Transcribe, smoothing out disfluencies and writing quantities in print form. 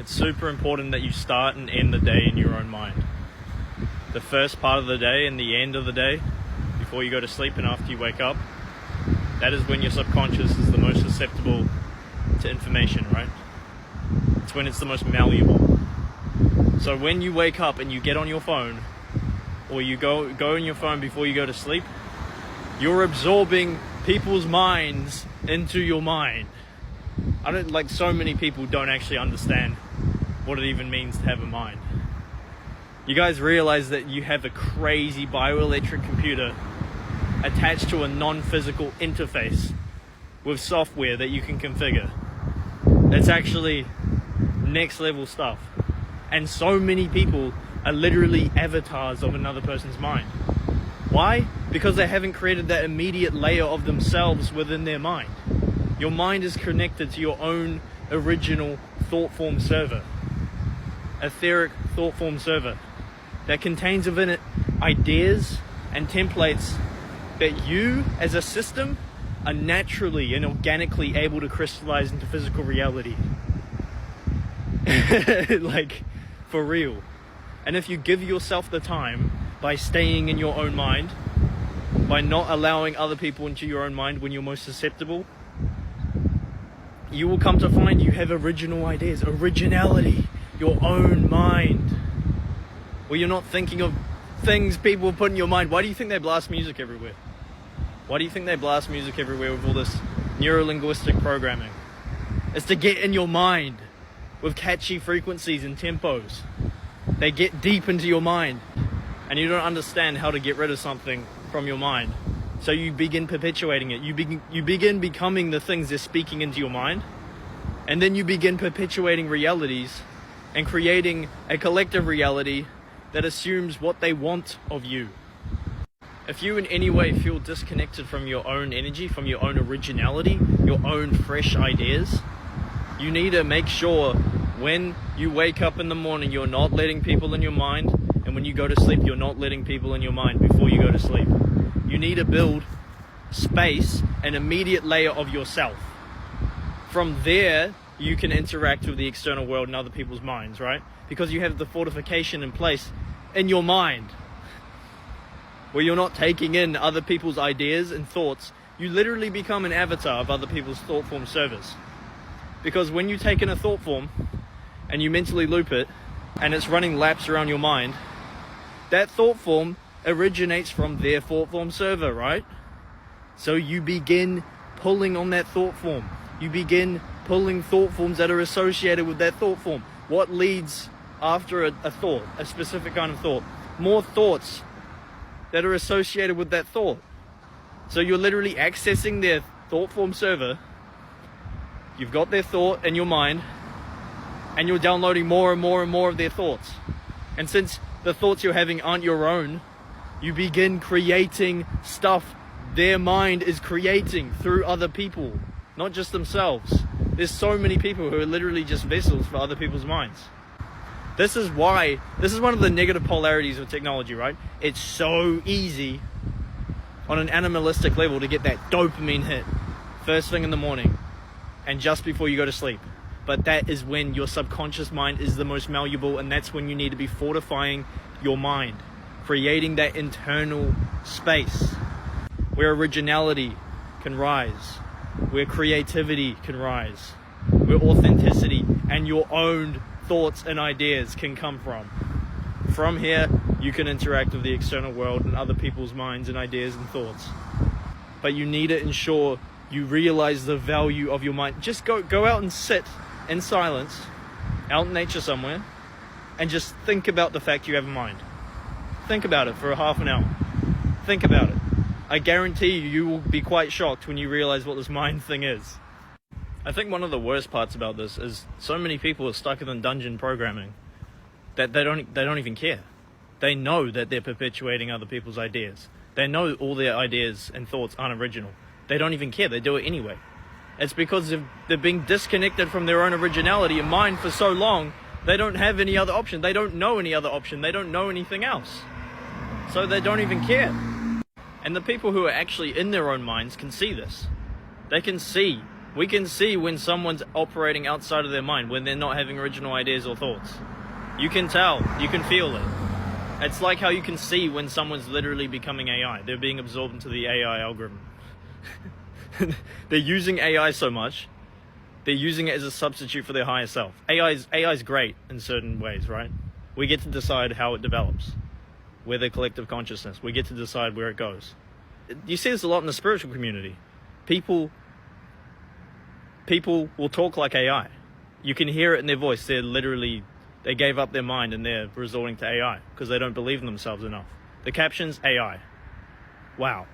It's super important that you start and end the day in your own mind. The first part of the day and the end of the day, before you go to sleep and after you wake up, that is when your subconscious is the most susceptible to information, right? It's when it's the most malleable. So when you wake up and you get on your phone, or you go on your phone before you go to sleep, you're absorbing people's minds into your mind. So many people don't actually understand what it even means to have a mind. You guys realize that you have a crazy bioelectric computer attached to a non-physical interface with software that you can configure. It's actually next level stuff. And so many people are literally avatars of another person's mind. Why? Because they haven't created that immediate layer of themselves within their mind. Your mind is connected to your own original thought form server, etheric thought form server, that contains within it ideas and templates that you as a system are naturally and organically able to crystallize into physical reality. Like, for real. And if you give yourself the time by staying in your own mind, by not allowing other people into your own mind when you're most susceptible, you will come to find you have original ideas, originality, your own mind, where you're not thinking of things people put in your mind. Why do you think they blast music everywhere? Why do you think they blast music everywhere with all this neuro-linguistic programming? It's to get in your mind with catchy frequencies and tempos. They get deep into your mind, and you don't understand how to get rid of something from your mind. So you begin perpetuating it. You begin becoming the things they're speaking into your mind, and then you begin perpetuating realities and creating a collective reality that assumes what they want of you. If you in any way feel disconnected from your own energy, from your own originality, your own fresh ideas, you need to make sure when you wake up in the morning, you're not letting people in your mind, and when you go to sleep, you're not letting people in your mind before you go to sleep. You need to build space, an immediate layer of yourself. From there, you can interact with the external world and other people's minds, right? Because you have the fortification in place in your mind, where you're not taking in other people's ideas and thoughts. You literally become an avatar of other people's thought form servers. Because when you take in a thought form and you mentally loop it, and it's running laps around your mind, that thought form originates from their thought form server, right? So you begin pulling on that thought form. You begin pulling thought forms that are associated with that thought form. What leads after a thought, a specific kind of thought? More thoughts that are associated with that thought. So you're literally accessing their thought form server. You've got their thought in your mind, and you're downloading more and more and more of their thoughts. And since the thoughts you're having aren't your own, you begin creating stuff their mind is creating through other people, not just themselves. There's so many people who are literally just vessels for other people's minds. This is one of the negative polarities of technology, right? It's so easy on an animalistic level to get that dopamine hit first thing in the morning and just before you go to sleep. But that is when your subconscious mind is the most malleable, and that's when you need to be fortifying your mind, creating that internal space where originality can rise, where creativity can rise, where authenticity and your own thoughts and ideas can come from. From here, you can interact with the external world and other people's minds and ideas and thoughts. But you need to ensure you realize the value of your mind. Just go out and sit in silence, out in nature somewhere, and just think about the fact you have a mind. Think about it for a half an hour. Think about it. I guarantee you will be quite shocked when you realize what this mind thing is. I think one of the worst parts about this is so many people are stuck in dungeon programming that they don't even care. They know that they're perpetuating other people's ideas. They know all their ideas and thoughts aren't original. They don't even care. They do it anyway. It's because they're being disconnected from their own originality and mind for so long, they don't have any other option. They don't know any other option. They don't know anything else. So they don't even care. And the people who are actually in their own minds can see this. They can see We can see when someone's operating outside of their mind, when they're not having original ideas or thoughts. You can tell, you can feel it. It's like how you can see when someone's literally becoming AI. They're being absorbed into the AI algorithm. They're using AI so much, they're using it as a substitute for their higher self. AI's great in certain ways, right? We get to decide how it develops. We're the collective consciousness. We get to decide where it goes. You see this a lot in the spiritual community. People will talk like AI. You can hear it in their voice. They gave up their mind and they're resorting to AI because they don't believe in themselves enough. The captions, AI. Wow.